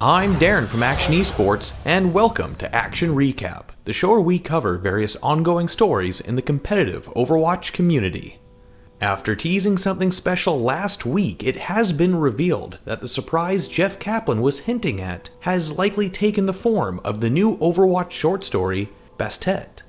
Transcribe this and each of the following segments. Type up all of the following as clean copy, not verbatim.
I'm Darren from Akshon Esports, and welcome to Akshon Recap, the show where we cover various ongoing stories in the competitive Overwatch community. After teasing something special last week, it has been revealed that the surprise Jeff Kaplan was hinting at has likely taken the form of the new Overwatch short story, Bastet.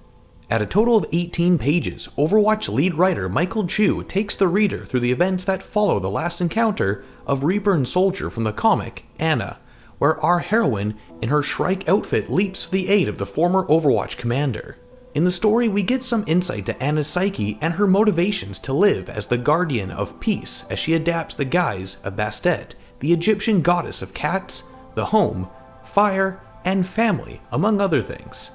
At a total of 18 pages, Overwatch lead writer Michael Chu takes the reader through the events that follow the last encounter of Reaper and Soldier from the comic, Ana, where our heroine, in her Shrike outfit, leaps to the aid of the former Overwatch commander. In the story, we get some insight to Ana's psyche and her motivations to live as the guardian of peace as she adapts the guise of Bastet, the Egyptian goddess of cats, the home, fire, and family, among other things.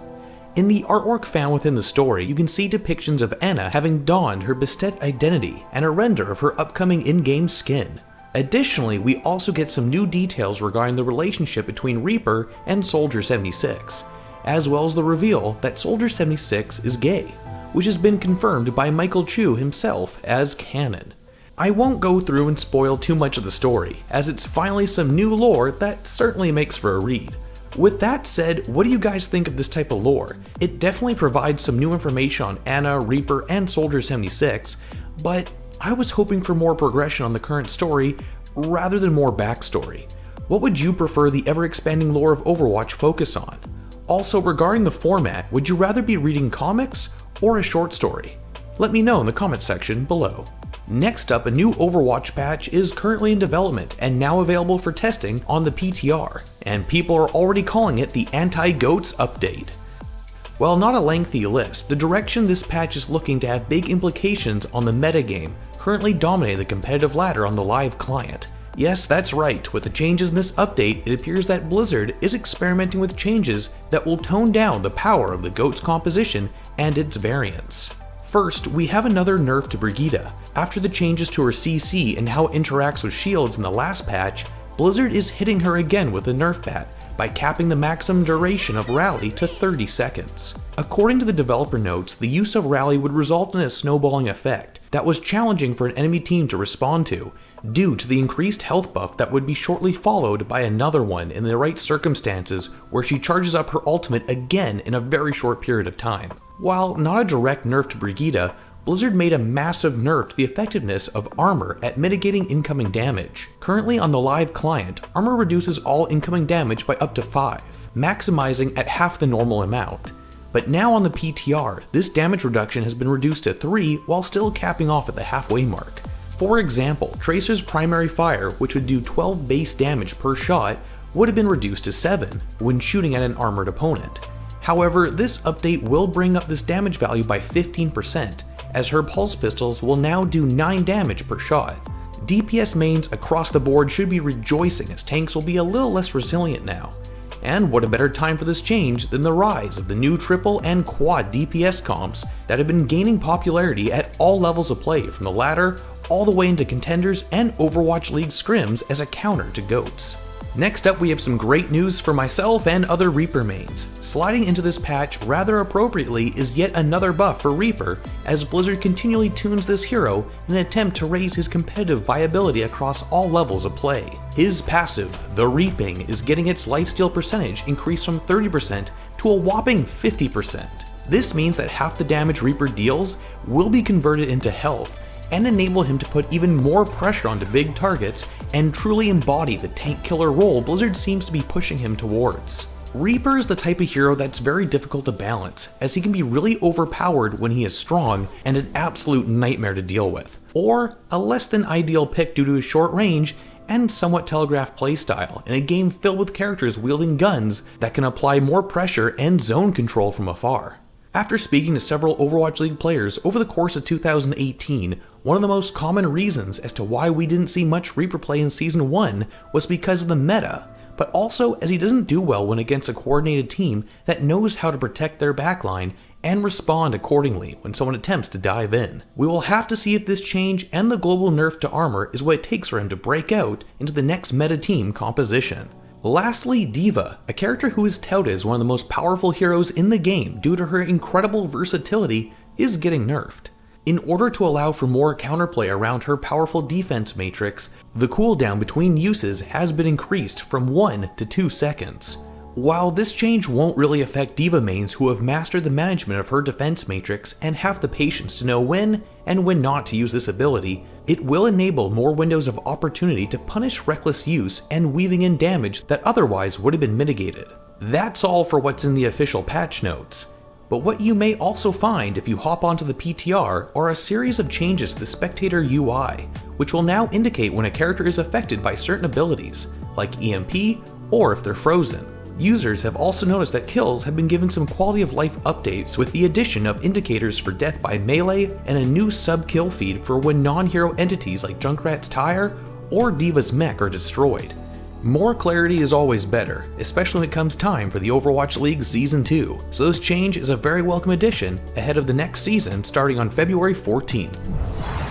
In the artwork found within the story, you can see depictions of Ana having donned her Bastet identity and a render of her upcoming in-game skin. Additionally, we also get some new details regarding the relationship between Reaper and Soldier 76, as well as the reveal that Soldier 76 is gay, which has been confirmed by Michael Chu himself as canon. I won't go through and spoil too much of the story, as it's finally some new lore that certainly makes for a read. With that said, what do you guys think of this type of lore? It definitely provides some new information on Ana, Reaper, and Soldier 76, but I was hoping for more progression on the current story rather than more backstory. What would you prefer the ever-expanding lore of Overwatch focus on? Also, regarding the format, would you rather be reading comics or a short story? Let me know in the comments section below. Next up, a new Overwatch patch is currently in development and now available for testing on the PTR, and people are already calling it the Anti-Goats update. While not a lengthy list, the direction this patch is looking to have big implications on the metagame currently dominating the competitive ladder on the live client. Yes, that's right, with the changes in this update, it appears that Blizzard is experimenting with changes that will tone down the power of the GOAT's composition and its variants. First, we have another nerf to Brigitte. After the changes to her CC and how it interacts with shields in the last patch, Blizzard is hitting her again with a nerf bat by capping the maximum duration of Rally to 30 seconds. According to the developer notes, the use of Rally would result in a snowballing effect that was challenging for an enemy team to respond to, due to the increased health buff that would be shortly followed by another one in the right circumstances where she charges up her ultimate again in a very short period of time. While not a direct nerf to Brigitte, Blizzard made a massive nerf to the effectiveness of armor at mitigating incoming damage. Currently on the live client, armor reduces all incoming damage by up to 5, maximizing at half the normal amount. But now on the PTR, this damage reduction has been reduced to 3 while still capping off at the halfway mark. For example, Tracer's primary fire, which would do 12 base damage per shot, would have been reduced to 7 when shooting at an armored opponent. However, this update will bring up this damage value by 15%, as her pulse pistols will now do 9 damage per shot. DPS mains across the board should be rejoicing as tanks will be a little less resilient now. And what a better time for this change than the rise of the new triple and quad DPS comps that have been gaining popularity at all levels of play, from the ladder all the way into contenders and Overwatch League scrims as a counter to GOATs. Next up, we have some great news for myself and other Reaper mains. Sliding into this patch rather appropriately is yet another buff for Reaper, as Blizzard continually tunes this hero in an attempt to raise his competitive viability across all levels of play. His passive, the Reaping, is getting its lifesteal percentage increased from 30% to a whopping 50%. This means that half the damage Reaper deals will be converted into health, and enable him to put even more pressure onto big targets and truly embody the tank killer role Blizzard seems to be pushing him towards. Reaper is the type of hero that's very difficult to balance, as he can be really overpowered when he is strong and an absolute nightmare to deal with, or a less than ideal pick due to his short range and somewhat telegraphed playstyle in a game filled with characters wielding guns that can apply more pressure and zone control from afar. After speaking to several Overwatch League players over the course of 2018, one of the most common reasons as to why we didn't see much Reaper play in Season 1 was because of the meta, but also as he doesn't do well when against a coordinated team that knows how to protect their backline and respond accordingly when someone attempts to dive in. We will have to see if this change and the global nerf to armor is what it takes for him to break out into the next meta team composition. Lastly, D.Va, a character who is touted as one of the most powerful heroes in the game due to her incredible versatility, is getting nerfed. In order to allow for more counterplay around her powerful defense matrix, the cooldown between uses has been increased from 1 to 2 seconds. While this change won't really affect D.Va mains who have mastered the management of her defense matrix and have the patience to know when and when not to use this ability, it will enable more windows of opportunity to punish reckless use and weaving in damage that otherwise would have been mitigated. That's all for what's in the official patch notes. But what you may also find if you hop onto the PTR are a series of changes to the spectator UI, which will now indicate when a character is affected by certain abilities, like EMP or if they're frozen. Users have also noticed that kills have been given some quality of life updates with the addition of indicators for death by melee and a new sub-kill feed for when non-hero entities like Junkrat's tire or D.Va's mech are destroyed. More clarity is always better, especially when it comes time for the Overwatch League Season 2, so this change is a very welcome addition ahead of the next season starting on February 14th.